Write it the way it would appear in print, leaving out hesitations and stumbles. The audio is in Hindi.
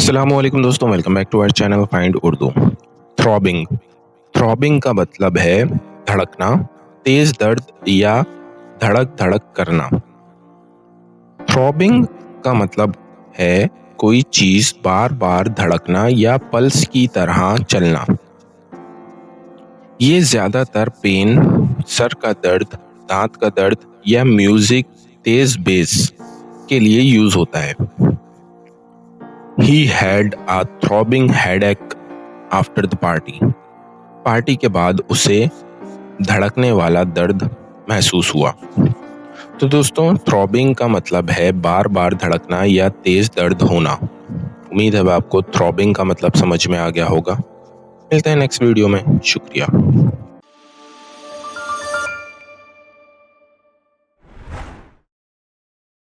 अस्सलामुअलैकुम दोस्तों, welcome back to our channel find Urdu. Throbbing throbbing का मतलब है धड़कना, तेज दर्द या धड़क धड़क करना। थ्रॉबिंग का मतलब है कोई चीज बार बार धड़कना या पल्स की तरह चलना। ये ज्यादातर पेन, सर का दर्द, दांत का दर्द या म्यूजिक तेज बेस के लिए यूज होता है। He had a throbbing headache after the party. Party के बाद उसे धड़कने वाला दर्द महसूस हुआ। तो दोस्तों, थ्रॉबिंग का मतलब है बार बार धड़कना या तेज दर्द होना। उम्मीद है आपको थ्रॉबिंग का मतलब समझ में आ गया होगा। मिलते हैं नेक्स्ट वीडियो में। शुक्रिया।